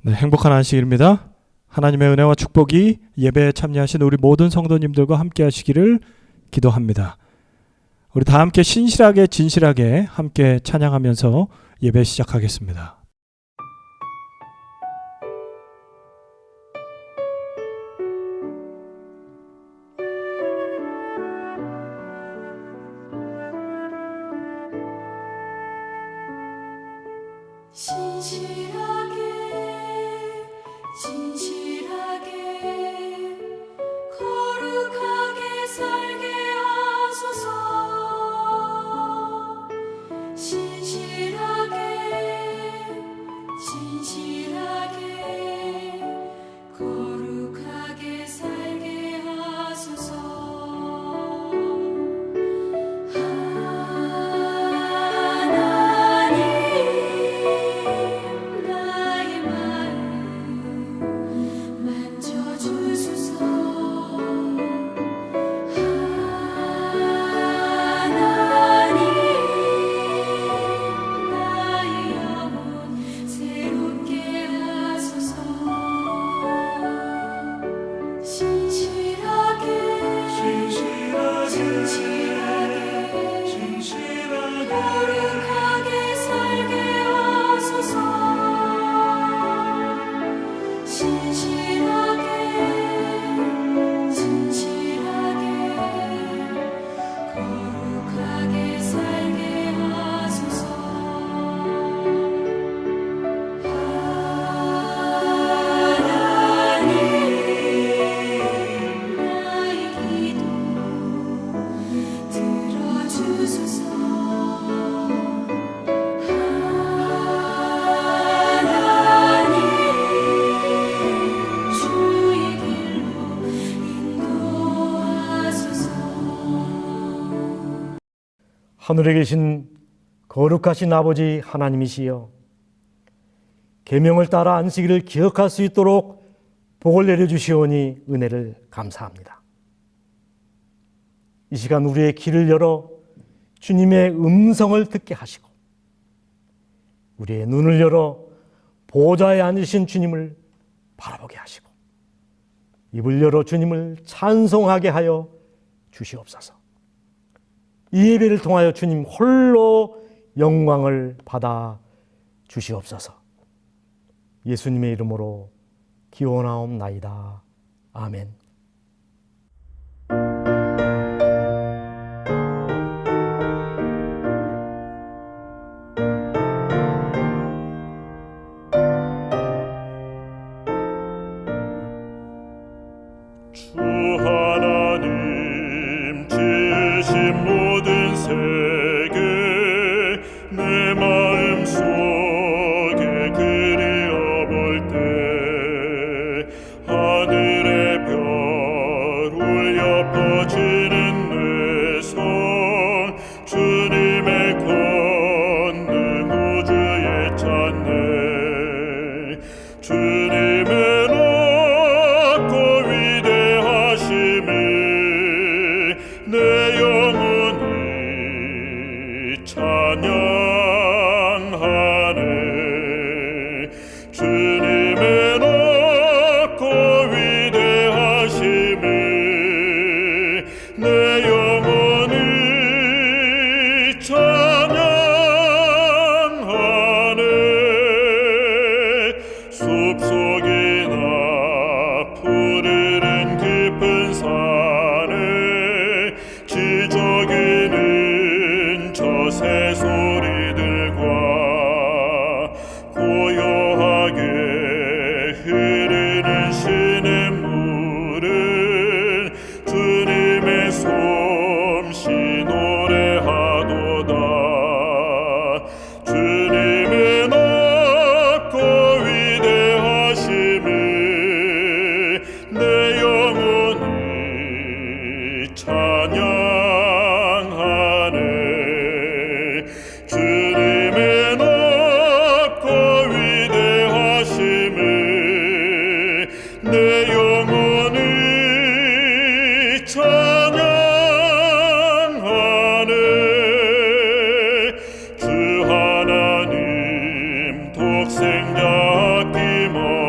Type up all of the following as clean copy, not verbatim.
네, 행복한 안식일입니다. 하나님의 은혜와 축복이 예배에 참여하신 우리 모든 성도님들과 함께 하시기를 기도합니다. 우리 다 함께 신실하게 진실하게 함께 찬양하면서 예배 시작하겠습니다. 진실하게 진실하게 거룩하게 살게 하소서. 진실하게 진실하게 거룩하게 살게 하소서. 하늘에 계신 거룩하신 아버지 하나님이시여, 계명을 따라 안식일을 기억할 수 있도록 복을 내려주시오니 은혜를 감사합니다. 이 시간 우리의 귀를 열어 주님의 음성을 듣게 하시고, 우리의 눈을 열어 보좌에 앉으신 주님을 바라보게 하시고, 입을 열어 주님을 찬송하게 하여 주시옵소서. 이 예배를 통하여 주님 홀로 영광을 받아 주시옵소서. 예수님의 이름으로 기원하옵나이다. 아멘. 주 하나님 지으신 모든 세계 내 마음속에 그리어볼 때 하늘의 별 울려 퍼지는 내 손 주님의 권능 우주에 찾네. 주님의 높고 위대하심이 내 영혼이 찬양하네. 주님의 높고 위대하심이 내 영혼이 찬양하네. 숲속이나 푸르른 깊은 산에 지저귀는 저 새소리들과 고요하게 흐르는 시냇물은 주님의 솜씨 노래하도다. 주님의 높고 위대하심이 내 영혼이 찬양하네. 주님의 높고 위대하심이 내 영혼이 찬양하네. 주 하나님 독생자 아낌없이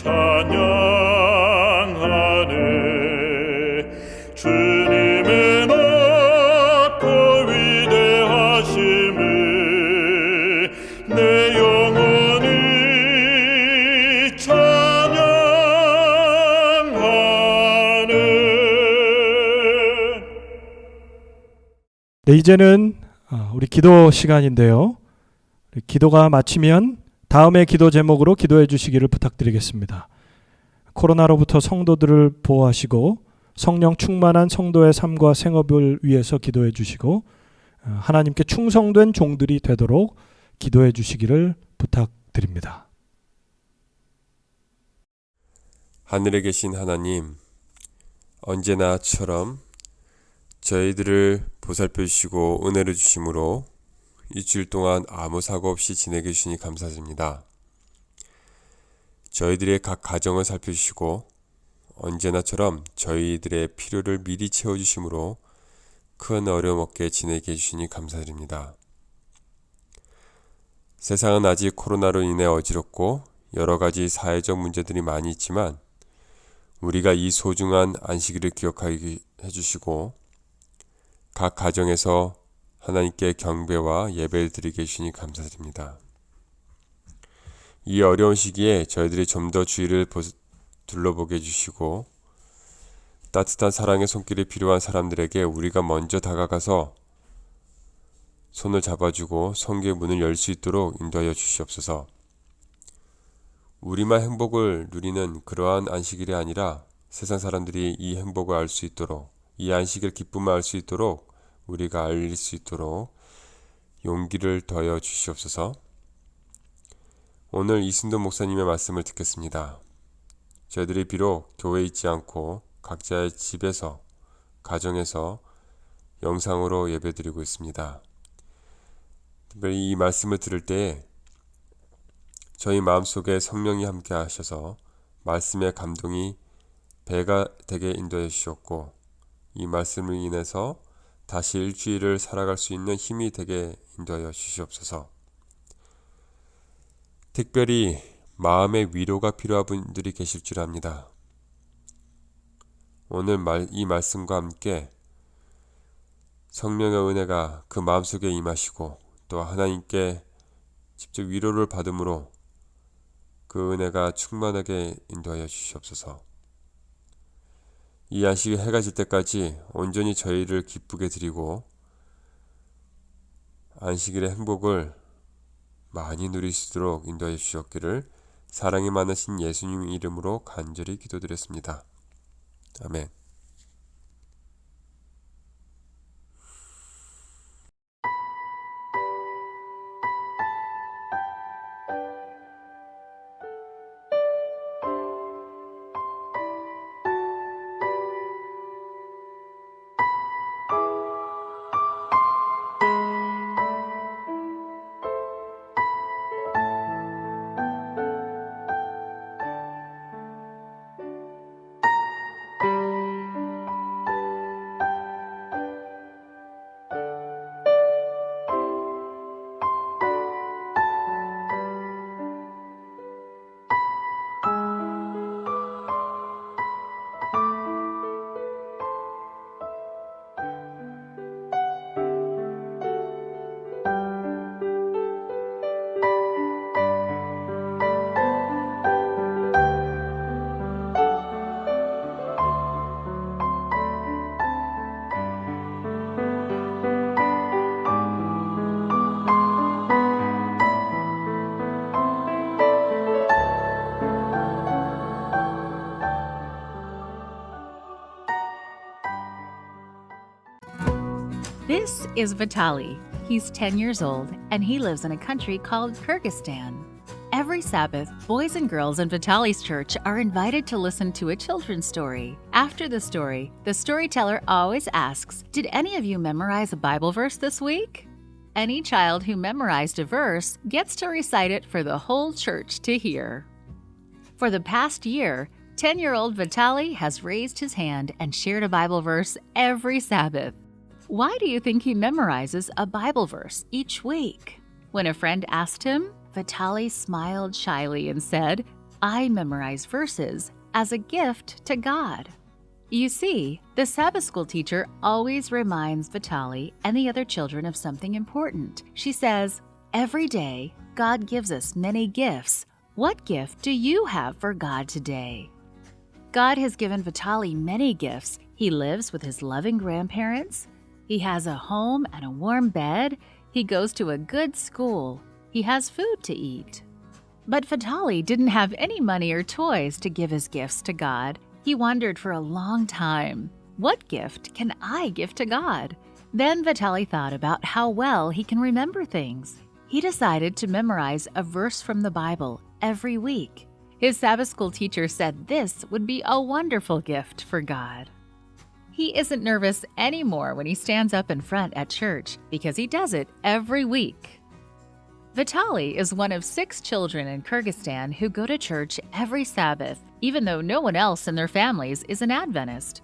찬양하네. 주님의 높고 위대하심을 내 영혼이 찬양하네. 네, 이제는 우리 기도 시간인데요. 기도가 마치면 다음의 기도 제목으로 기도해 주시기를 부탁드리겠습니다. 코로나로부터 성도들을 보호하시고 성령 충만한 성도의 삶과 생업을 위해서 기도해 주시고 하나님께 충성된 종들이 되도록 기도해 주시기를 부탁드립니다. 하늘에 계신 하나님, 언제나처럼 저희들을 보살펴 주시고 은혜를 주심으로 일주일 동안 아무 사고 없이 지내게 주시니 감사드립니다. 저희들의 각 가정을 살펴주시고 언제나처럼 저희들의 필요를 미리 채워주심으로 큰 어려움 없게 지내게 해주시니 감사드립니다. 세상은 아직 코로나로 인해 어지럽고 여러 가지 사회적 문제들이 많이 있지만 우리가 이 소중한 안식일을 기억하게 해주시고 각 가정에서 하나님께 경배와 예배를 드리게 해주시니 감사드립니다. 이 어려운 시기에 저희들이 좀 더 주위를 둘러보게 해주시고 따뜻한 사랑의 손길이 필요한 사람들에게 우리가 먼저 다가가서 손을 잡아주고 성교의 문을 열 수 있도록 인도하여 주시옵소서. 우리만 행복을 누리는 그러한 안식일이 아니라 세상 사람들이 이 행복을 알 수 있도록, 이 안식일 기쁨을 알 수 있도록 우리가 알릴 수 있도록 용기를 더하여 주시옵소서. 오늘 이순도 목사님의 말씀을 듣겠습니다. 저희들이 비록 교회에 있지 않고 각자의 집에서, 가정에서 영상으로 예배드리고 있습니다. 특별히 이 말씀을 들을 때에 저희 마음속에 성령이 함께 하셔서 말씀의 감동이 배가 되게 인도해 주셨고 이 말씀을 인해서 다시 일주일을 살아갈 수 있는 힘이 되게 인도하여 주시옵소서. 특별히 마음의 위로가 필요한 분들이 계실 줄 압니다. 오늘 이 말씀과 함께 성령의 은혜가 그 마음속에 임하시고 또 하나님께 직접 위로를 받음으로 그 은혜가 충만하게 인도하여 주시옵소서. 이 안식이 해가 질 때까지 온전히 저희를 기쁘게 드리고 안식일의 행복을 많이 누릴 수 있도록 인도해 주셨기를 사랑이 많으신 예수님 이름으로 간절히 기도드렸습니다. 아멘. This is Vitali. He's 10 years old and he lives in a country called Kyrgyzstan. Every Sabbath, boys and girls in Vitali's church are invited to listen to a children's story. After the story, the storyteller always asks, "Did any of you memorize a Bible verse this week?" Any child who memorized a verse gets to recite it for the whole church to hear. For the past year, 10-year-old Vitali has raised his hand and shared a Bible verse every Sabbath. Why do you think he memorizes a Bible verse each week? When a friend asked him, Vitali smiled shyly and said, I memorize verses as a gift to God. You see, the Sabbath school teacher always reminds Vitali and the other children of something important. She says, "Every day, God gives us many gifts. What gift do you have for God today?" God has given Vitali many gifts. He lives with his loving grandparents. He has a home and a warm bed. He goes to a good school. He has food to eat. But Vitali didn't have any money or toys to give his gifts to God. He wondered for a long time, what gift can I give to God? Then Vitali thought about how well he can remember things. He decided to memorize a verse from the Bible every week. His Sabbath school teacher said this would be a wonderful gift for God. He isn't nervous anymore when he stands up in front at church because he does it every week. Vitali is one of 6 children in Kyrgyzstan who go to church every Sabbath, even though no one else in their families is an Adventist.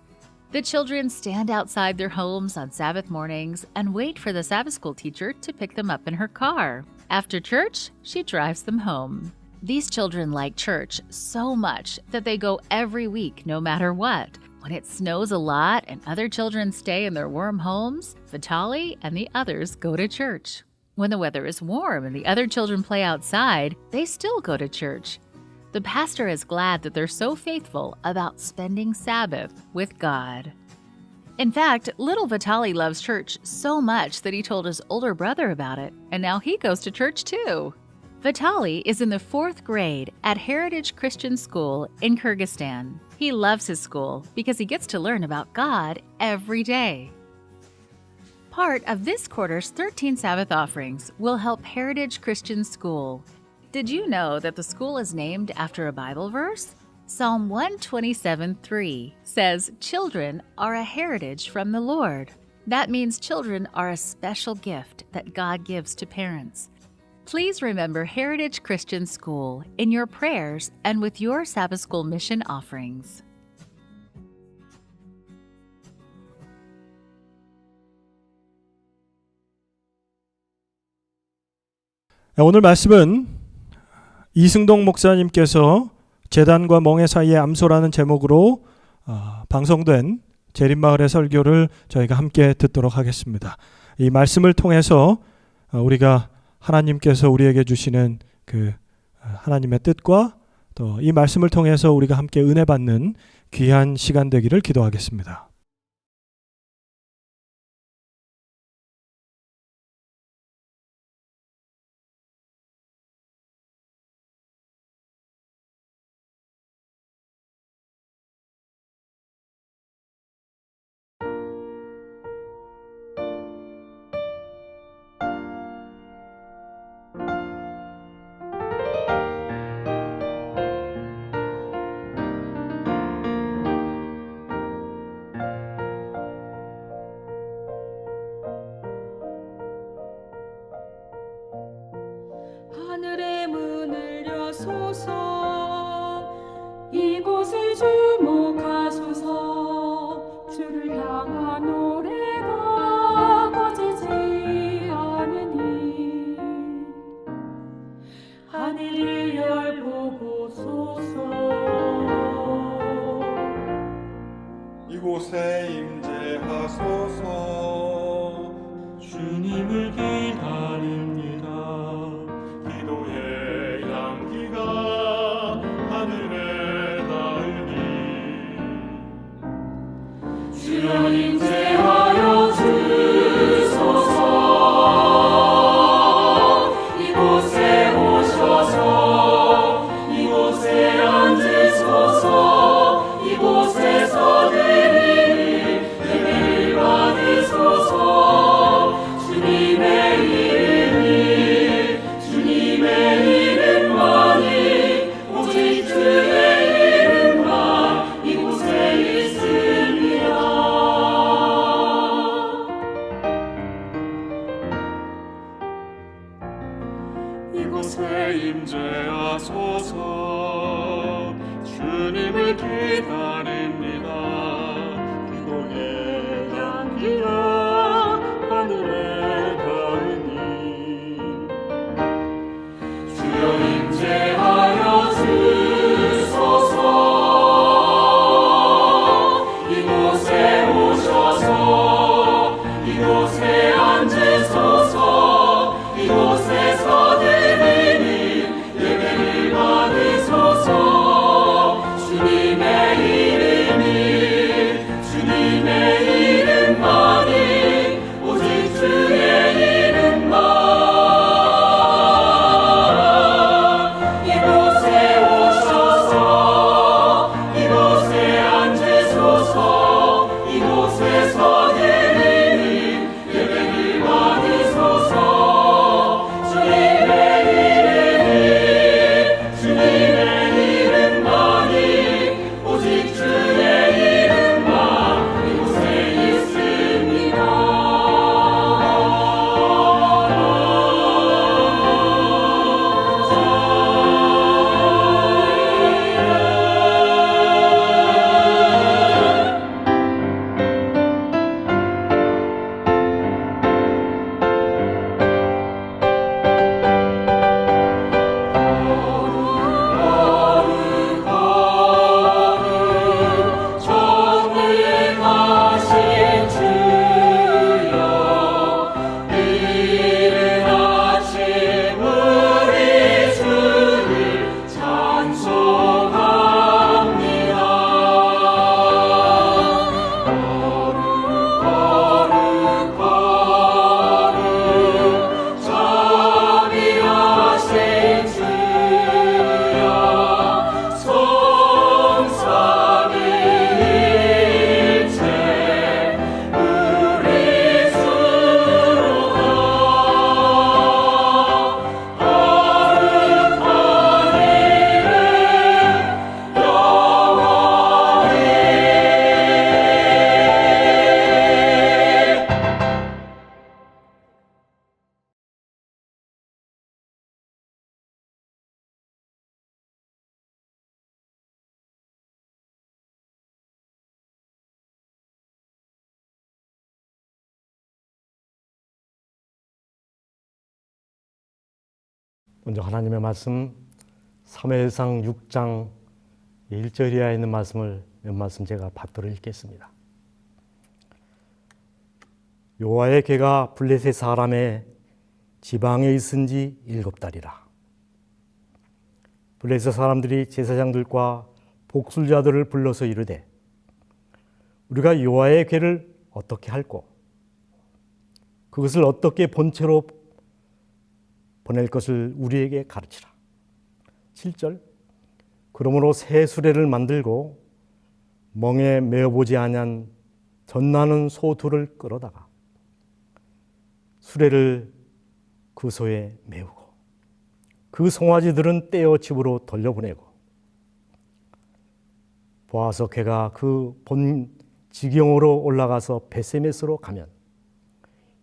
The children stand outside their homes on Sabbath mornings and wait for the Sabbath school teacher to pick them up in her car. After church, she drives them home. These children like church so much that they go every week no matter what. When it snows a lot and other children stay in their warm homes, Vitali and the others go to church. When the weather is warm and the other children play outside, they still go to church. The pastor is glad that they're so faithful about spending Sabbath with God. In fact, little Vitali loves church so much that he told his older brother about it, and now he goes to church too. Vitali is in the 4th grade at Heritage Christian School in Kyrgyzstan. He loves his school because he gets to learn about God every day. Part of this quarter's 13 Sabbath offerings will help Heritage Christian School. Did you know that the school is named after a Bible verse? Psalm 127:3 says, "Children are a heritage from the Lord." That means children are a special gift that God gives to parents. Please remember Heritage Christian School in your prayers and with your Sabbath School mission offerings. 오늘 말씀은 이승동 목사님께서 재단과 멍에 사이의 암소라는 제목으로 방송된 재림마을의 설교를 저희가 함께 듣도록 하겠습니다. 이 말씀을 통해서 우리가 하나님께서 우리에게 주시는 그 하나님의 뜻과 또 이 말씀을 통해서 우리가 함께 은혜 받는 귀한 시간 되기를 기도하겠습니다. 하늘의 문을 여소서 이곳을 주목하소서 주를 향한 노래가 꺼지지 않으니 하늘이 열보고소서 이곳에 임재하소서 주님을 기다립니다 기도의 향기가 하늘에 닿으니 주여 임재하여 주소서 이곳에 오셔서 이곳에 앉으소서 이곳에서 드리는 예배를 받으소서 주님의 이름만이 오직 주의 이름만 이곳에 있습니다. 이곳에 임재하소서 주님을 기다립니다 기도의 향기가 하늘에 닿으니 주여 임재하여 주소서 먼저 하나님의 말씀 사무엘상 6장 1절 이하에 있는 말씀을 몇 말씀 제가 받들어 읽겠습니다. 여호와의 궤가 블레셋 사람의 지방에 있은 지 7달이라. 블레셋 사람들이 제사장들과 복술자들을 불러서 이르되 우리가 여호와의 궤를 어떻게 할꼬? 그것을 어떻게 본체로 보낼 것을 우리에게 가르치라. 7절 그러므로 새 수레를 만들고 멍에 메어보지 아니한 젖나는 소 둘을 끌어다가 수레를 그 소에 메우고 그 송아지들은 떼어 집으로 돌려보내고 보아서 궤가 그 본 지경으로 올라가서 베세메스로 가면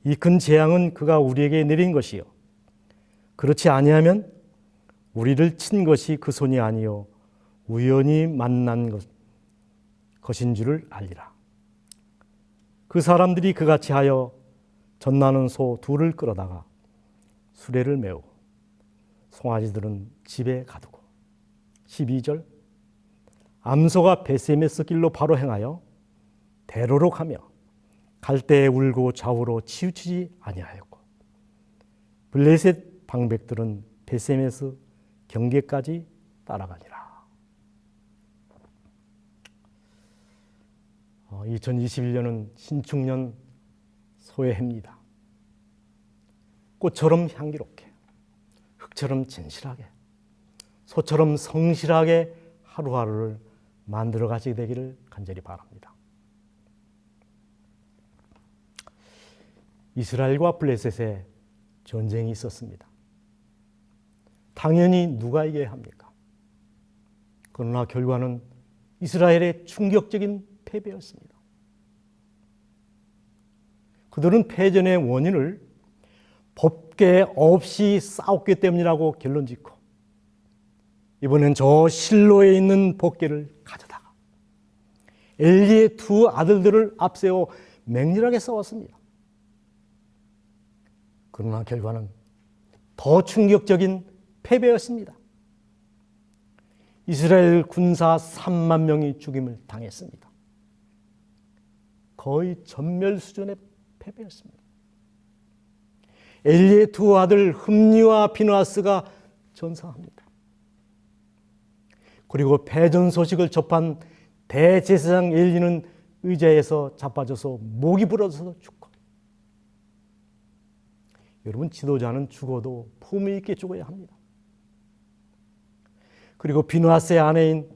이 큰 재앙은 그가 우리에게 내린 것이요 그렇지 아니하면 우리를 친 것이 그 손이 아니요 우연히 만난 것인 줄을 알리라. 그 사람들이 그같이 하여 젖나는 소 둘을 끌어다가 수레를 메우고 송아지들은 집에 가두고 12절 암소가 베세메스 길로 바로 행하여 대로로 가며 갈대에 울고 좌우로 치우치지 아니하였고 블레셋 방백들은 베세메스 경계까지 따라가니라. 2021년은 신축년 소의 해입니다. 꽃처럼 향기롭게, 흙처럼 진실하게, 소처럼 성실하게 하루하루를 만들어 가시게 되기를 간절히 바랍니다. 이스라엘과 블레셋에 전쟁이 있었습니다. 당연히 누가 이겨야 합니까? 그러나 결과는 이스라엘의 충격적인 패배였습니다. 그들은 패전의 원인을 법궤 없이 싸웠기 때문이라고 결론 짓고 이번엔 저 실로에 있는 법궤를 가져다가 엘리의 두 아들들을 앞세워 맹렬하게 싸웠습니다. 그러나 결과는 더 충격적인 패배였습니다. 이스라엘 군사 3만 명이 죽임을 당했습니다. 거의 전멸 수준의 패배였습니다. 엘리의 두 아들 흠니와 비느하스가 전사합니다. 그리고 패전 소식을 접한 대제사장 엘리는 의자에서 자빠져서 목이 부러져서 죽고 여러분 지도자는 죽어도 품위 있게 죽어야 합니다. 그리고 비느하스의 아내인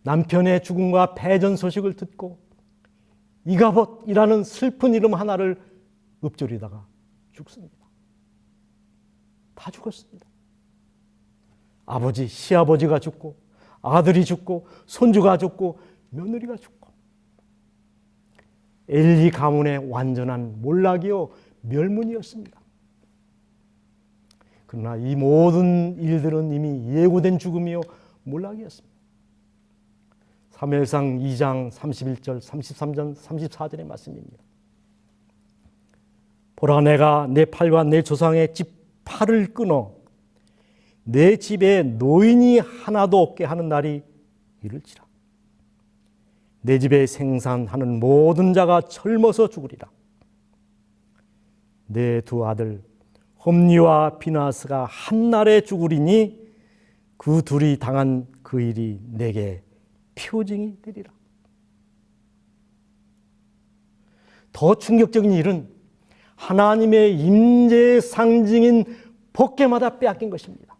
남편의 죽음과 패전 소식을 듣고 이가봇이라는 슬픈 이름 하나를 읊조리다가 죽습니다. 다 죽었습니다. 아버지, 시아버지가 죽고 아들이 죽고 손주가 죽고 며느리가 죽고 엘리 가문의 완전한 몰락이요 멸문이었습니다. 그러나 이 모든 일들은 이미 예고된 죽음이요 몰락이었습니다. 사무엘상 2장 31절 33절 34절의 말씀입니다. 보라 내가 내 팔과 내 조상의 집 팔을 끊어 내 집에 노인이 하나도 없게 하는 날이 이를지라. 내 집에 생산하는 모든 자가 젊어서 죽으리라. 내 두 아들 홈니와 비느하스가 한날에 죽으리니 그 둘이 당한 그 일이 내게 표징이 되리라. 더 충격적인 일은 하나님의 임재의 상징인 법궤마다 빼앗긴 것입니다.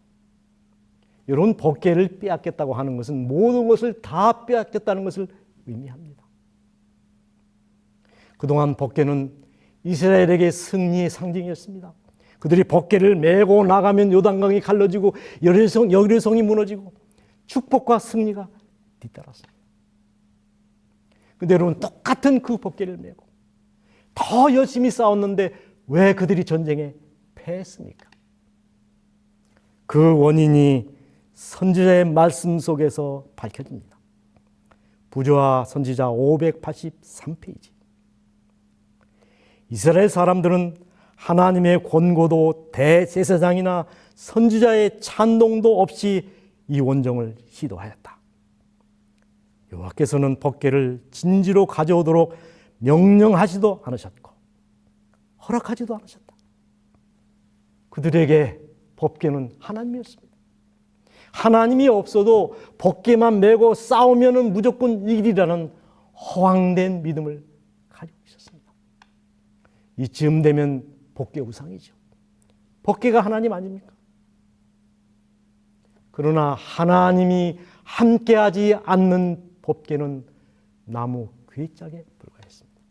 여러분 법궤를 빼앗겼다고 하는 것은 모든 것을 다 빼앗겼다는 것을 의미합니다. 그동안 법궤는 이스라엘에게 승리의 상징이었습니다. 그들이 법궤를 메고 나가면 요단강이 갈라지고 여리성이 무너지고 축복과 승리가 뒤따랐습니다. 그런데 여러분 똑같은 그 법궤를 메고 더 열심히 싸웠는데 왜 그들이 전쟁에 패했습니까? 그 원인이 선지자의 말씀 속에서 밝혀집니다. 부조와 선지자 583페이지. 이스라엘 사람들은 하나님의 권고도 대제사장이나 선지자의 찬동도 없이 이 원정을 시도하였다. 여호와께서는 법궤를 진지로 가져오도록 명령하지도 않으셨고 허락하지도 않으셨다. 그들에게 법궤는 하나님이었습니다. 하나님이 없어도 법궤만 메고 싸우면 무조건 이기리라는 허황된 믿음을 가지고 있었습니다. 이쯤 되면 법궤 우상이죠. 법궤가 하나님 아닙니까? 그러나 하나님이 함께하지 않는 법궤는 나무 괴짝에 불과했습니다.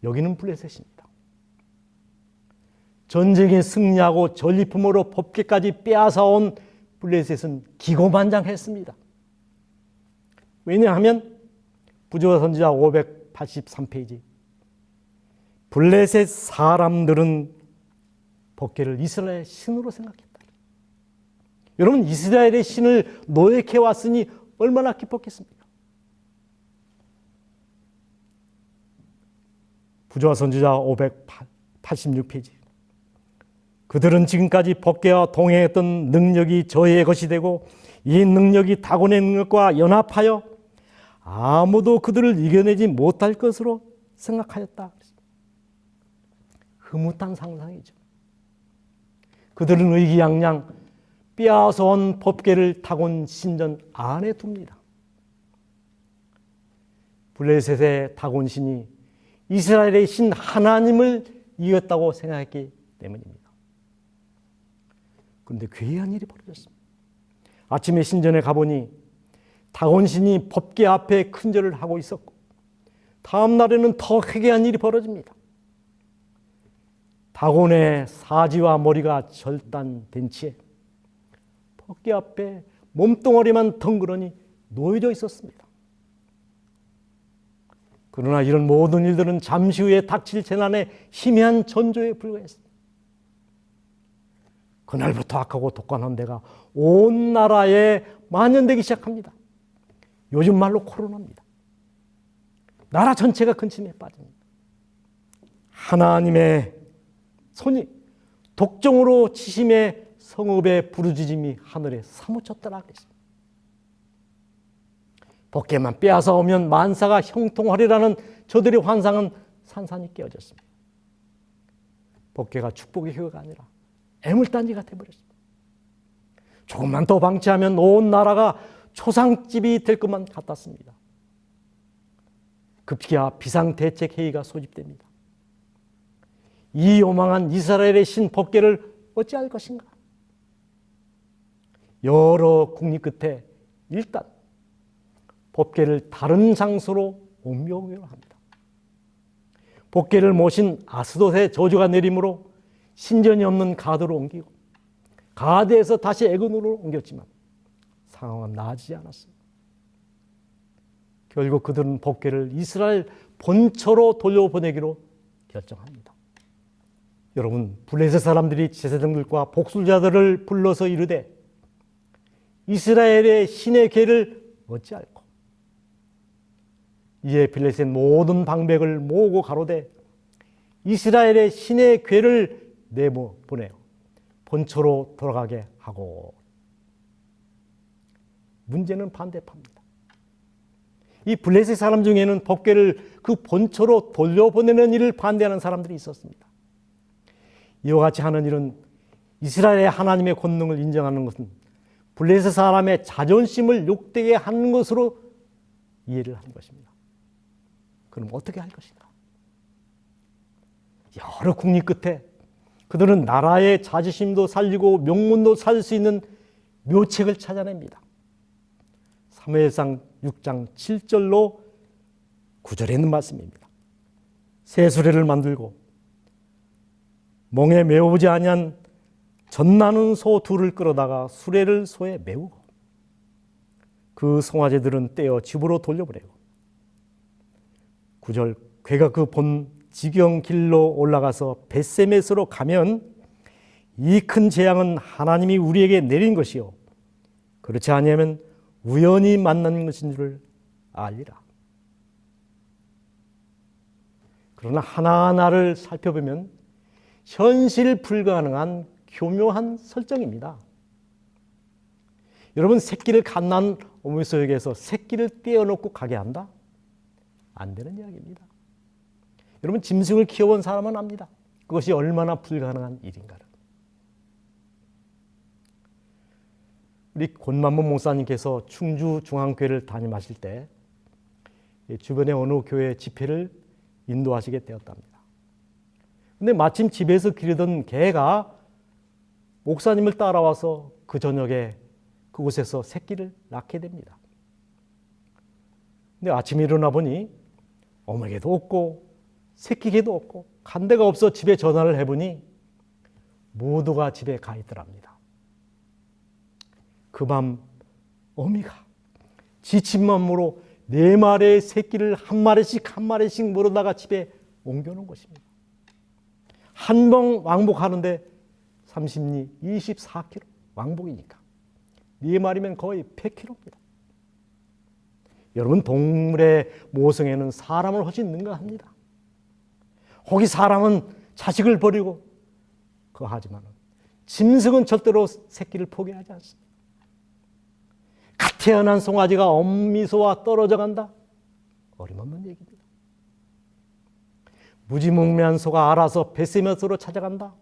여기는 블레셋입니다. 전쟁에 승리하고 전리품으로 법궤까지 빼앗아온 블레셋은 기고만장했습니다. 왜냐하면 부조와 선지자 583페이지 블레셋 사람들은 법궤를 이스라엘의 신으로 생각했다. 여러분, 이스라엘의 신을 노획해 왔으니 얼마나 기뻤겠습니까? 부조와 선지자 586페이지 그들은 지금까지 법궤와 동행했던 능력이 저의 것이 되고 이 능력이 다곤의 능력과 연합하여 아무도 그들을 이겨내지 못할 것으로 생각하였다. 흐뭇한 상상이죠. 그들은 의기양양 빼앗아온 법궤를 다곤 신전 안에 둡니다. 블레셋의 다곤 신이 이스라엘의 신 하나님을 이겼다고 생각했기 때문입니다. 그런데 괴이한 일이 벌어졌습니다. 아침에 신전에 가보니 다곤 신이 법궤 앞에 큰절을 하고 있었고 다음 날에는 더 회개한 일이 벌어집니다. 다곤의 사지와 머리가 절단된 채 법궤 앞에 몸뚱어리만 덩그러니 놓여져 있었습니다. 그러나 이런 모든 일들은 잠시 후에 닥칠 재난의 희미한 전조에 불과했습니다. 그날부터 악하고 독간한 데가 온 나라에 만연되기 시작합니다. 요즘 말로 코로나입니다. 나라 전체가 근침에 빠집니다. 하나님의 손이 독종으로 치심의 성읍의 부르짖음이 하늘에 사무쳤더라 그랬습니다. 법궤만 빼앗아 오면 만사가 형통하리라는 저들의 환상은 산산이 깨어졌습니다. 법궤가 축복의 효가 아니라 애물단지가 되어버렸습니다. 조금만 더 방치하면 온 나라가 초상집이 될 것만 같았습니다. 급기야 비상대책회의가 소집됩니다. 이 요망한 이스라엘의 신 법궤를 어찌할 것인가? 여러 국리 끝에 일단 법궤를 다른 장소로 옮겨오기로 합니다. 법궤를 모신 아스돗의 저주가 내림으로 신전이 없는 가드로 옮기고 가드에서 다시 에그노로 옮겼지만 상황은 나아지지 않았습니다. 결국 그들은 법궤를 이스라엘 본처로 돌려보내기로 결정합니다. 여러분, 블레셋 사람들이 제사장들과 복술자들을 불러서 이르되 이스라엘의 신의 궤를 어찌할꼬? 이에 블레셋 모든 방백을 모으고 가로되 이스라엘의 신의 궤를 내보내어 본처로 돌아가게 하고. 문제는 반대파입니다. 이 블레셋 사람 중에는 법궤를 그 본처로 돌려보내는 일을 반대하는 사람들이 있었습니다. 이와 같이 하는 일은 이스라엘의 하나님의 권능을 인정하는 것은 블레셋 사람의 자존심을 욕되게 하는 것으로 이해를 한 것입니다. 그럼 어떻게 할 것인가? 여러 국리 끝에 그들은 나라의 자존심도 살리고 명문도 살릴 수 있는 묘책을 찾아냅니다. 사무엘상 6장 7절로 9절에 있는 말씀입니다. 새 수레를 만들고 멍에 메우지 아니한 젖나는 소 둘을 끌어다가 수레를 소에 메우고 그 송아지들은 떼어 집으로 돌려보내고 9절 괴가 그 본 지경 길로 올라가서 벳세메스로 가면 이 큰 재앙은 하나님이 우리에게 내린 것이요 그렇지 아니하면 우연히 만난 것인 줄을 알리라. 그러나 하나하나를 살펴보면 현실 불가능한 교묘한 설정입니다. 여러분, 새끼를 갓난 어머니 속에서 새끼를 떼어놓고 가게 한다? 안 되는 이야기입니다. 여러분, 짐승을 키워본 사람은 압니다. 그것이 얼마나 불가능한 일인가를. 우리 권만문 목사님께서 충주중앙교회를 담임하실 때 주변의 어느 교회 집회를 인도하시게 되었답니다. 근데 마침 집에서 기르던 개가 목사님을 따라와서 그 저녁에 그곳에서 새끼를 낳게 됩니다. 근데 아침에 일어나 보니 어머니개도 없고 새끼 개도 없고 간 데가 없어 집에 전화를 해보니 모두가 집에 가 있더랍니다. 그 밤 어미가 지친 마음으로 4마리의 새끼를 한 마리씩 물어다가 집에 옮겨놓은 것입니다. 한 번 왕복하는데 30리 24km 왕복이니까 4마리면 거의 100km입니다. 여러분, 동물의 모성애는 사람을 훨씬 능가합니다. 혹이 사람은 자식을 버리고 하지만 짐승은 절대로 새끼를 포기하지 않습니다. 갓 태어난 송아지가 엄미소와 떨어져 간다? 어림없는 얘기입니다. 무지몽매한 소가 알아서 뱃세면서로 찾아간다?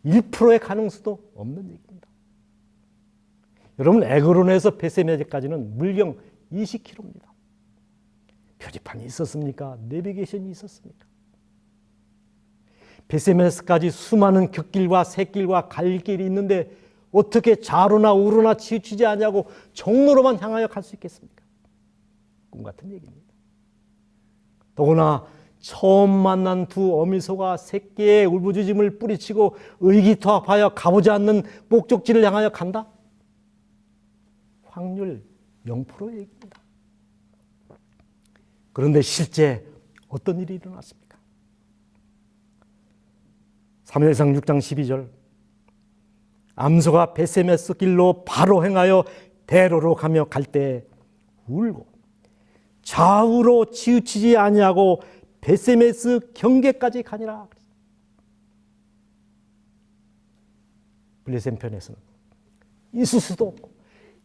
1%의 가능성도 없는 얘기입니다. 여러분, 에그론에서 뱃세면까지는 물경 20km입니다. 표지판이 있었습니까? 내비게이션이 있었습니까? 벳세메스까지 수많은 흙길과 샛길과 갈 길이 있는데 어떻게 좌로나 우로나 치우치지 않냐고 정로로만 향하여 갈 수 있겠습니까? 꿈 같은 얘기입니다. 더구나 처음 만난 두 어미소가 새끼의 울부짖음을 뿌리치고 의기투합하여 가보지 않는 목적지를 향하여 간다? 확률 0%의 얘기입니다. 그런데 실제 어떤 일이 일어났습니까? 사무엘상 6장 12절, 암소가 벳세메스 길로 바로 행하여 대로로 가며 갈 때 울고 좌우로 치우치지 아니하고 벳세메스 경계까지 가니라. 블레셋 편에서는 있을 수도 없고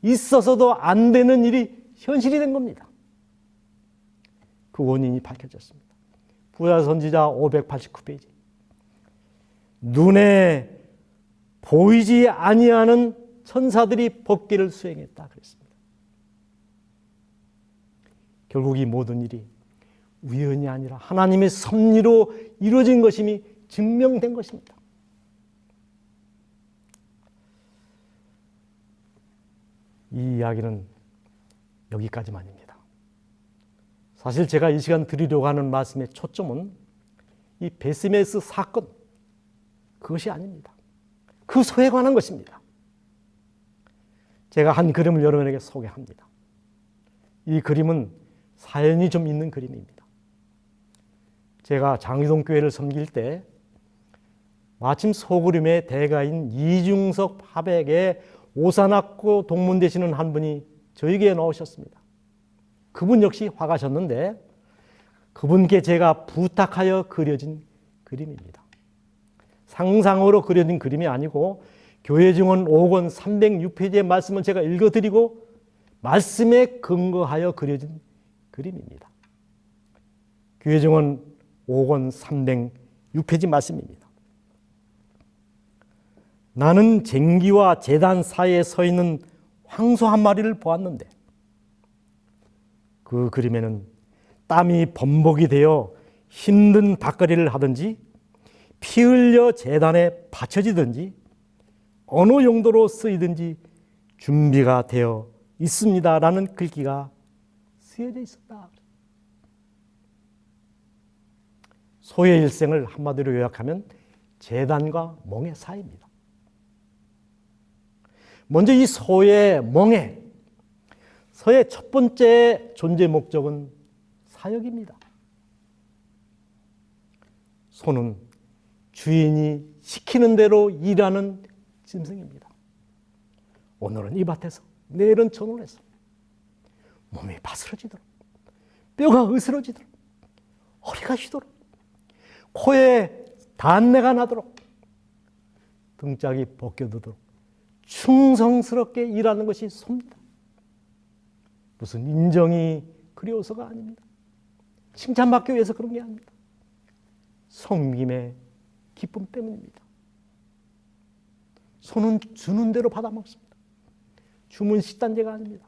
있어서도 안 되는 일이 현실이 된 겁니다. 그 원인이 밝혀졌습니다. 부야 선지자 589페이지. 눈에 보이지 아니하는 천사들이 법궤를 수행했다 그랬습니다. 결국 이 모든 일이 우연이 아니라 하나님의 섭리로 이루어진 것임이 증명된 것입니다. 이 이야기는 여기까지만입니다. 사실 제가 이 시간 드리려고 하는 말씀의 초점은 이 벳세메스 사건, 그것이 아닙니다. 그 소에 관한 것입니다. 제가 한 그림을 여러분에게 소개합니다. 이 그림은 사연이 좀 있는 그림입니다. 제가 장유동 교회를 섬길 때 마침 소그림의 대가인 이중석 화백의 오산학교 동문 되시는 한 분이 저에게 나오셨습니다. 그분 역시 화가셨는데 그분께 제가 부탁하여 그려진 그림입니다. 상상으로 그려진 그림이 아니고 교회 증언 5권 306페이지의 말씀을 제가 읽어드리고 말씀에 근거하여 그려진 그림입니다. 교회 증언 5권 306페이지 말씀입니다. 나는 쟁기와 제단 사이에 서 있는 황소 한 마리를 보았는데 그 그림에는 땀이 범벅이 되어 힘든 밭거리를 하든지 피 흘려 제단에 받쳐지든지 어느 용도로 쓰이든지 준비가 되어 있습니다라는 글귀가 쓰여져 있었다. 소의 일생을 한마디로 요약하면 제단과 멍의 사이입니다. 먼저 이 소의 멍에, 소의 첫 번째 존재 목적은 사역입니다. 소는 주인이 시키는 대로 일하는 짐승입니다. 오늘은 이 밭에서, 내일은 저 논에서 몸이 바스러지도록, 뼈가 으스러지도록, 허리가 휘도록, 코에 단내가 나도록 등짝이 벗겨지도록 충성스럽게 일하는 것이 소입니다. 무슨 인정이 그리워서가 아닙니다. 칭찬받기 위해서 그런 게 아닙니다. 섬김의 기쁨 때문입니다. 손은 주는 대로 받아 먹습니다. 주문 식단제가 아닙니다.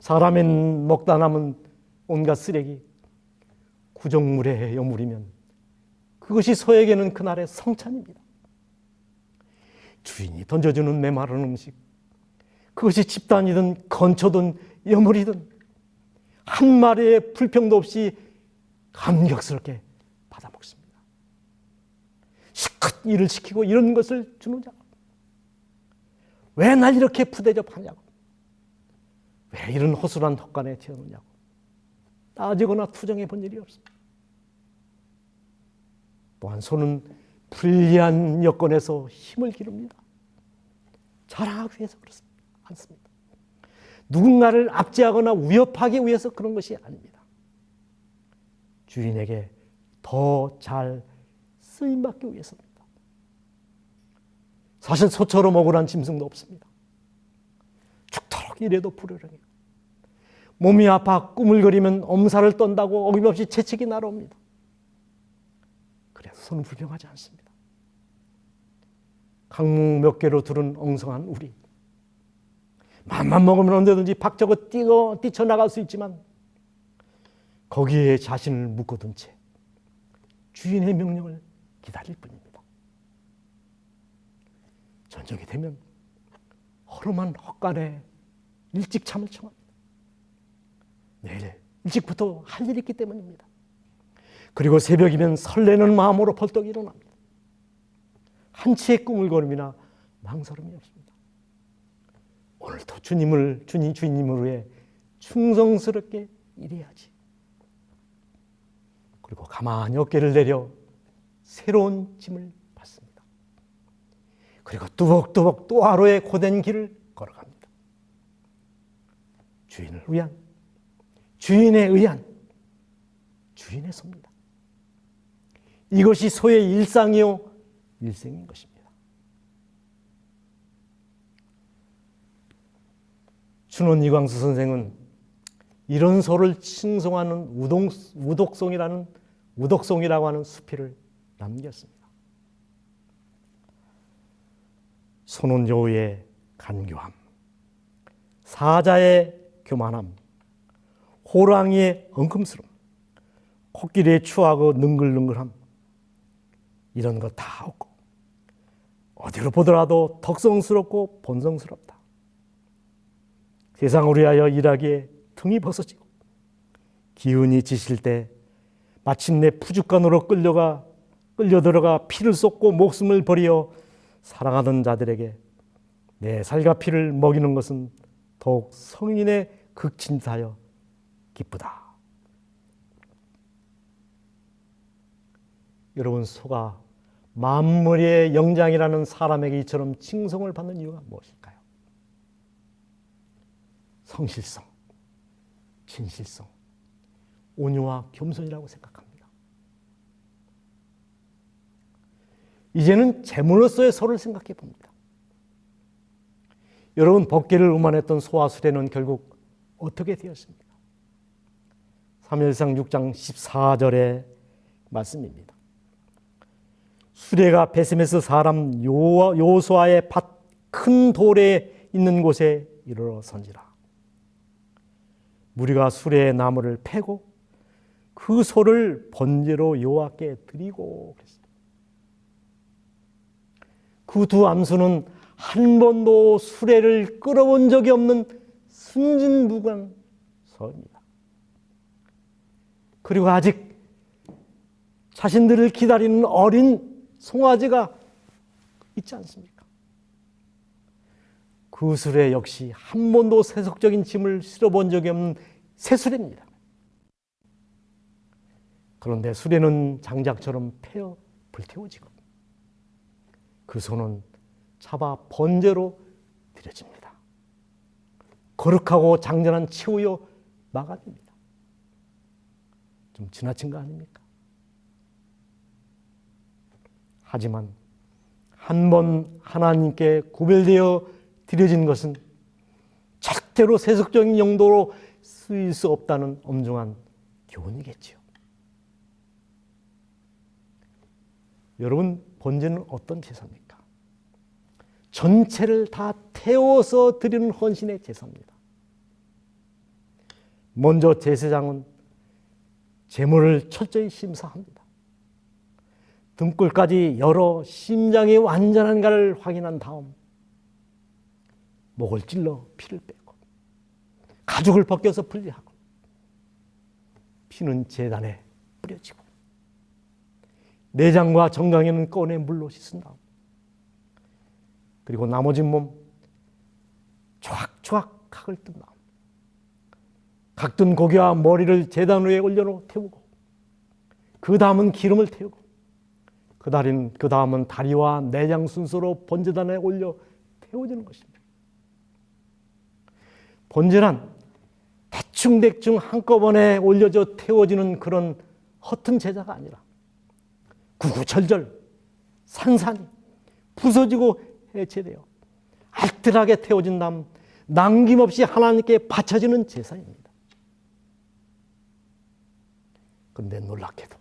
사람의 먹다 남은 온갖 쓰레기 구정물에 여물이면 그것이 소에게는 그날의 성찬입니다. 주인이 던져주는 메마른 음식, 그것이 집단이든 건초든 여물이든 한 마리의 불평도 없이 감격스럽게 받아 먹습니다. 시컷 일을 시키고 이런 것을 주는 자, 왜 날 이렇게 푸대접하냐고, 왜 이런 허술한 헛간에 채우느냐고 따지거나 투정해 본 일이 없습니다. 또한 손은 불리한 여건에서 힘을 기릅니다. 자랑하기 위해서 그렇습니다. 않습니다. 누군가를 압제하거나 위협하기 위해서 그런 것이 아닙니다. 주인에게 더 잘 쓰임받기 위해서입니다. 사실 소처럼 억울한 짐승도 없습니다. 죽도록 일해도 불효령해요. 몸이 아파 꾸물거리면 엄살을 떤다고 어김없이 채찍이 날아옵니다. 그래서 손은 불평하지 않습니다. 강목 몇 개로 두른 엉성한 우리, 맘만 먹으면 언제든지 박저고 뛰쳐나갈 수 있지만 거기에 자신을 묶어둔 채 주인의 명령을 기다릴 뿐입니다. 저녁이 되면 허름한 헛간에 일찍 잠을 청합니다. 내일 일찍부터 할 일이 있기 때문입니다. 그리고 새벽이면 설레는 마음으로 벌떡 일어납니다. 한치의 꾸물거림이나 망설임이 없습니다. 오늘도 주님을 위해 충성스럽게 일해야지. 그리고 가만히 어깨를 내려 새로운 짐을 받습니다. 그리고 뚜벅뚜벅 또 하루의 고된 길을 걸어갑니다. 주인을 위한, 주인에 의한 주인의 소입니다. 이것이 소의 일상이요 일생인 것입니다. 춘원 이광수 선생은 이런 소를 칭송하는 우독송이라고 하는 수필을 남겼습니다. 소는 여우의 간교함, 사자의 교만함, 호랑이의 엉큼스름, 코끼리의 추하고 능글능글함, 이런 거 다 없고 어디로 보더라도 덕성스럽고 본성스럽다. 세상을 위하여 일하기에 등이 벗어지고 기운이 지실 때 마침내 푸죽간으로 끌려들어가 피를 쏟고 목숨을 버리어 사랑하던 자들에게 내 살과 피를 먹이는 것은 더욱 성인의 극진사여 기쁘다. 여러분, 소가 만물의 영장이라는 사람에게 이처럼 칭송을 받는 이유가 무엇일까요? 성실성, 진실성, 온유와 겸손이라고 생각합니다. 이제는 제물로서의 소를 생각해 봅니다. 여러분, 법궤를 음안했던 소와 수레는 결국 어떻게 되었습니까? 사무엘상 6장 14절의 말씀입니다. 수레가 베세메스 사람 요수아의 밭 큰 돌에 있는 곳에 이르러 선지라. 무리가 수레의 나무를 패고 그 소를 번제로 여호와께 드리고 그랬습니다. 그 두 암수는 한 번도 수레를 끌어본 적이 없는 순진무구한 소입니다. 그리고 아직 자신들을 기다리는 어린 송아지가 있지 않습니까? 그 수레 역시 한 번도 세속적인 짐을 실어본 적이 없는 새수레입니다. 그런데 수레는 장작처럼 패어 불태워지고 그 소는 잡아 번제로 드려집니다. 거룩하고 장전한 최후요 마감입니다. 좀 지나친 거 아닙니까? 하지만 한 번 하나님께 구별되어 드려진 것은 절대로 세속적인 용도로 쓰일 수 없다는 엄중한 교훈이겠지요. 여러분, 번제는 어떤 제사입니까? 전체를 다 태워서 드리는 헌신의 제사입니다. 먼저 제사장은 제물을 철저히 심사합니다. 등골까지 열어 심장이 완전한가를 확인한 다음 목을 찔러 피를 빼고 가죽을 벗겨서 분리하고 피는 제단에 뿌려지고 내장과 정강이는 꺼내 물로 씻은 다음 그리고 나머지 몸 조각조각 각을 뜬 다음 각든 고기와 머리를 제단 위에 올려놓고 태우고 그 다음은 기름을 태우고 그 다음은 다리와 내장 순서로 번제단에 올려 태워지는 것입니다. 번제란 대충대충 한꺼번에 올려져 태워지는 그런 허튼 제사가 아니라 구구절절 산산이 부서지고 해체되어 알뜰하게 태워진 다음 남김없이 하나님께 바쳐지는 제사입니다. 그런데 놀랍게도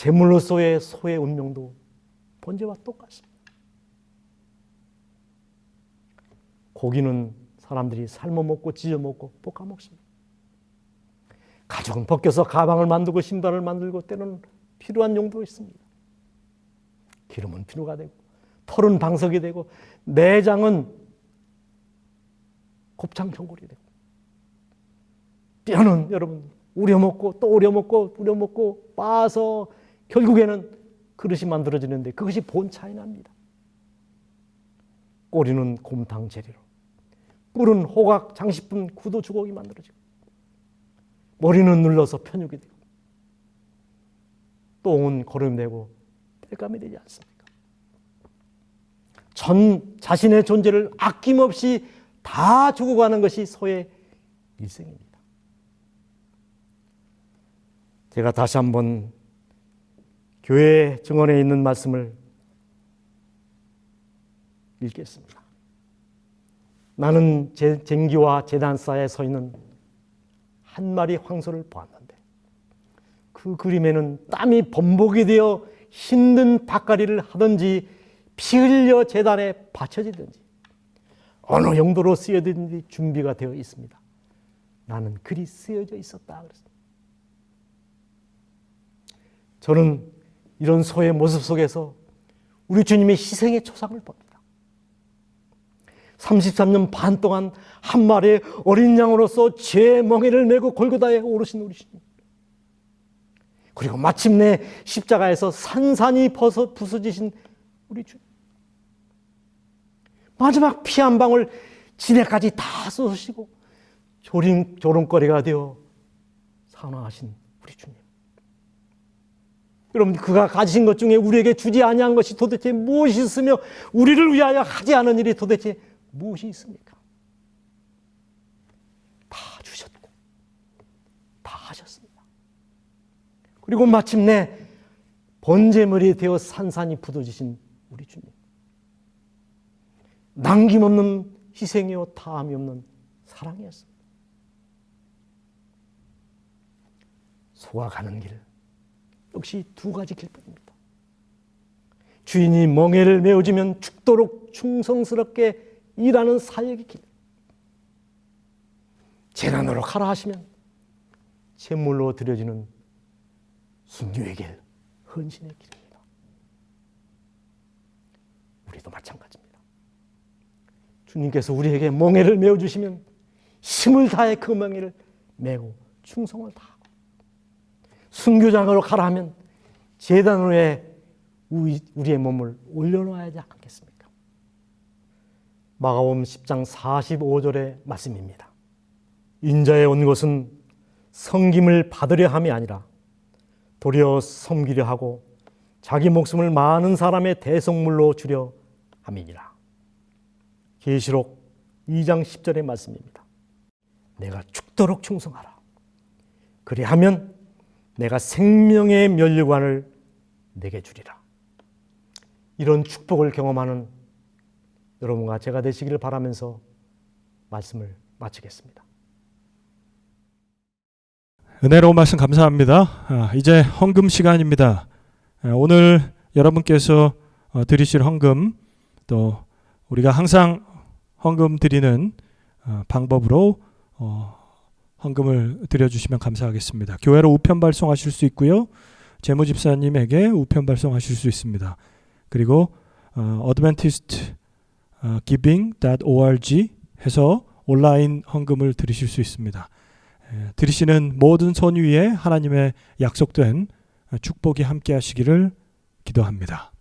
제물로서의 소의 운명도 번제와 똑같습니다. 고기는 사람들이 삶아 먹고 지져 먹고 볶아 먹습니다. 가죽은 벗겨서 가방을 만들고 신발을 만들고 때로는 필요한 용도가 있습니다. 기름은 비누가 되고 털은 방석이 되고 내장은 곱창 전골이 되고 뼈는 여러분 우려먹고 또 우려먹고 빻아서 결국에는 그릇이 만들어지는데 그것이 본차이 납니다. 꼬리는 곰탕 재료로, 뿔은 호각, 장식품, 구도 주걱이 만들어지고 머리는 눌러서 편육이 되고 똥은 거름되고 땔감이 되지 않습니까? 전 자신의 존재를 아낌없이 다 주고 가는 것이 소의 일생입니다. 제가 다시 한번 교회 증언에 있는 말씀을 읽겠습니다. 나는 쟁기와 제단사에 서 있는 한 마리 황소를 보았는데 그 그림에는 땀이 범벅이 되어 힘든 밭갈이를 하든지 피 흘려 제단에 바쳐지든지 어느 용도로 쓰여지든지 준비가 되어 있습니다. 나는 그리 쓰여져 있었다 그랬습니다. 저는 이런 소의 모습 속에서 우리 주님의 희생의 초상을 봅니다. 33년 반 동안 한 마리의 어린 양으로서 죄의 멍에를 메고 골고다에 오르신 우리 주님. 그리고 마침내 십자가에서 산산이 부서지신 우리 주님. 마지막 피 한 방울 진해까지 다 쏟으시고 조롱거리가 되어 사망하신 우리 주님. 여러분, 그가 가지신 것 중에 우리에게 주지 아니한 것이 도대체 무엇이 있으며 우리를 위하여 하지 않은 일이 도대체 무엇이 있습니까? 다 주셨고 다 하셨습니다. 그리고 마침내 번제물이 되어 산산이 부서지신 우리 주님. 남김없는 희생이요 다함이 없는 사랑이었습니다. 소가 가는 길 역시 두 가지 길뿐입니다. 주인이 멍에를 메어주면 죽도록 충성스럽게 일하는 사역의 길. 재난으로 가라 하시면 제물로 드려지는 순교의 길, 헌신의 길입니다. 우리도 마찬가지입니다. 주님께서 우리에게 멍에를 메어주시면 힘을 다해 그 멍에를 메고 충성을 다하고 순교장으로 가라 하면 제단 위에 우리의 몸을 올려놓아야지 않겠습니까? 마가복음 10장 45절의 말씀입니다. 인자에 온 것은 섬김을 받으려 함이 아니라 도리어 섬기려 하고 자기 목숨을 많은 사람의 대속물로 주려 함이니라. 계시록 2장 10절의 말씀입니다. 내가 죽도록 충성하라. 그리하면 내가 생명의 면류관을 내게 주리라. 이런 축복을 경험하는 여러분과 제가 되시기를 바라면서 말씀을 마치겠습니다. 은혜로운 말씀 감사합니다. 이제 헌금 시간입니다. 오늘 여러분께서 드리실 헌금, 또 우리가 항상 헌금 드리는 방법으로 헌금을 드려주시면 감사하겠습니다. 교회로 우편 발송하실 수 있고요. 재무집사님에게 우편 발송하실 수 있습니다. 그리고 adventistgiving.org 해서 온라인 헌금을 드리실 수 있습니다. 드리시는 모든 손 위에 하나님의 약속된 축복이 함께 하시기를 기도합니다.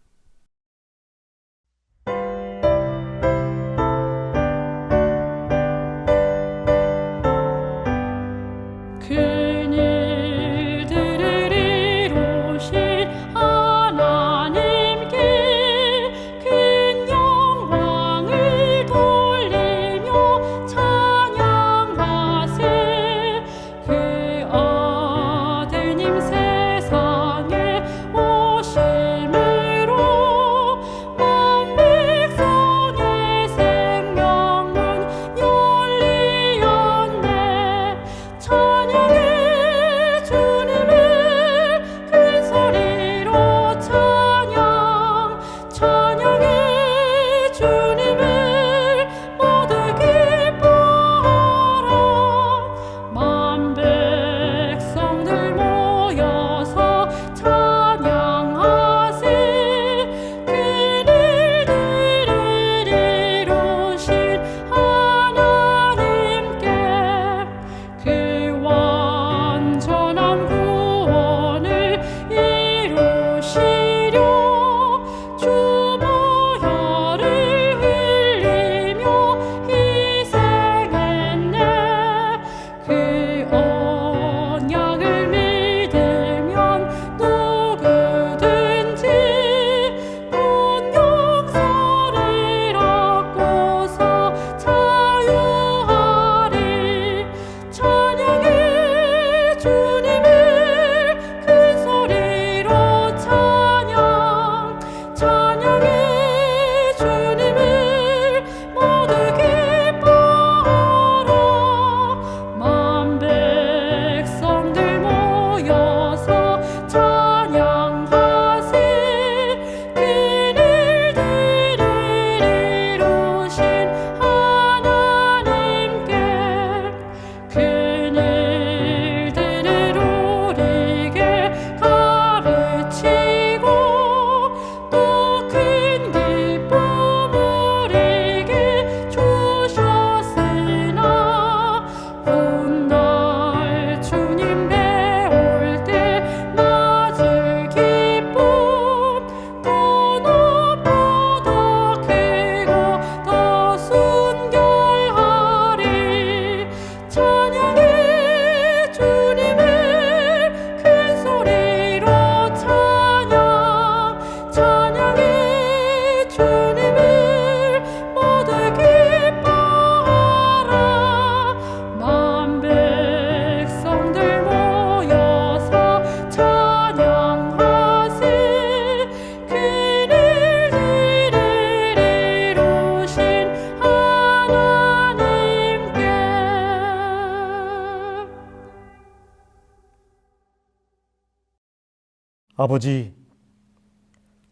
아버지,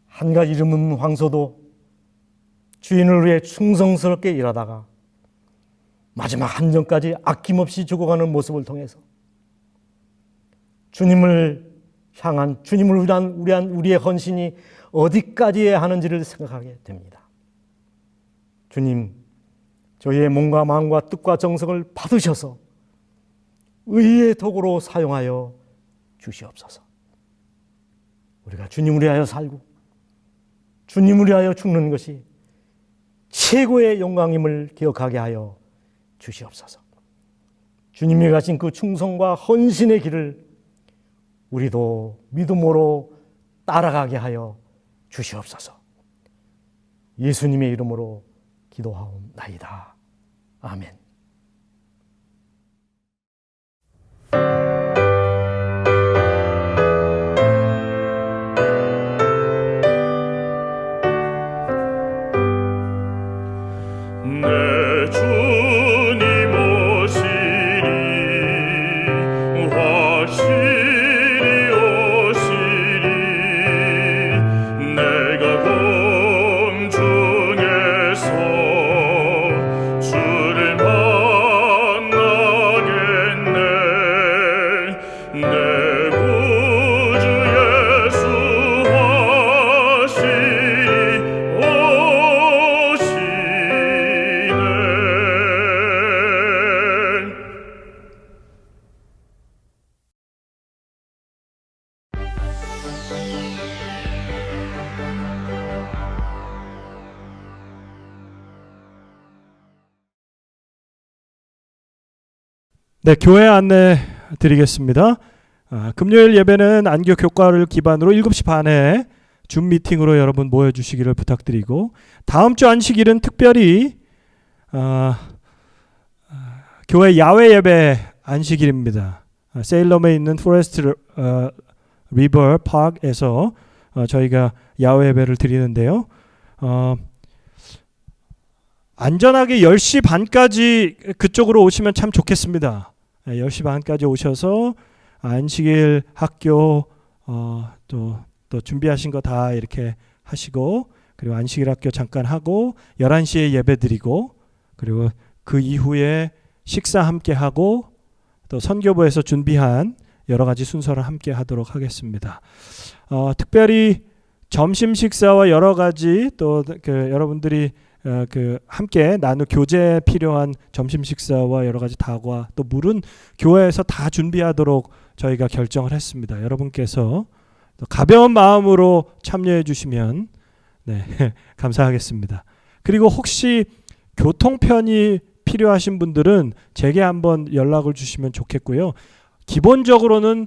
한 가지 이름은 황소도 주인을 위해 충성스럽게 일하다가 마지막 한 점까지 아낌없이 죽어가는 모습을 통해서 주님을 향한, 주님을 위한 우리의 헌신이 어디까지 하는지를 생각하게 됩니다. 주님, 저희의 몸과 마음과 뜻과 정성을 받으셔서 의의 도구로 사용하여 주시옵소서. 우리가 주님을 위하여 살고 주님을 위하여 죽는 것이 최고의 영광임을 기억하게 하여 주시옵소서. 주님이 가신 그 충성과 헌신의 길을 우리도 믿음으로 따라가게 하여 주시옵소서. 예수님의 이름으로 기도하옵나이다. 아멘. 내 주님 오시리 확실히 오시리 내가 공중에서 주를 만나겠네 내 구주 예수 확실히 오시네. 네, 교회 안내 드리겠습니다. 금요일 예배는 안교 교과를 기반으로 7시 반에 줌 미팅으로 여러분 모여주시기를 부탁드리고, 다음 주 안식일은 특별히 교회 야외 예배 안식일입니다. 세일럼에 있는 포레스트 리버 파크에서 저희가 야외 예배를 드리는데요. 안전하게 10시 반까지 그쪽으로 오시면 참 좋겠습니다. 10시 반까지 오셔서 안식일 학교 또 준비하신 거 다 이렇게 하시고, 그리고 안식일 학교 잠깐 하고 11시에 예배 드리고, 그리고 그 이후에 식사 함께 하고 또 선교부에서 준비한 여러 가지 순서를 함께 하도록 하겠습니다. 특별히 점심 식사와 여러 가지 또 여러분들이 함께 나누 교제에 필요한 점심 식사와 여러 가지 다과 또 물은 교회에서 다 준비하도록 저희가 결정을 했습니다. 여러분께서 가벼운 마음으로 참여해 주시면 감사하겠습니다. 그리고 혹시 교통편이 필요하신 분들은 제게 한번 연락을 주시면 좋겠고요. 기본적으로는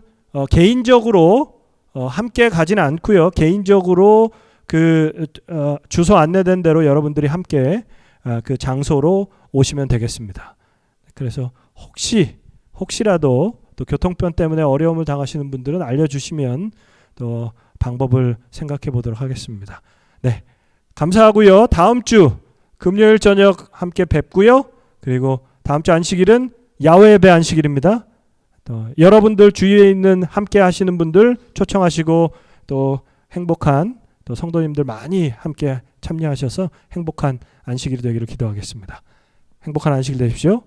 개인적으로 함께 가지는 않고요. 개인적으로 주소 안내된 대로 여러분들이 함께 그 장소로 오시면 되겠습니다. 그래서 혹시라도 또 교통편 때문에 어려움을 당하시는 분들은 알려주시면 또 방법을 생각해 보도록 하겠습니다. 네, 감사하고요. 다음 주 금요일 저녁 함께 뵙고요. 그리고 다음 주 안식일은 야외 예배 안식일입니다. 또 여러분들 주위에 있는 함께 하시는 분들 초청하시고 또 행복한 또 성도님들 많이 함께 참여하셔서 행복한 안식일이 되기를 기도하겠습니다. 행복한 안식일 되십시오.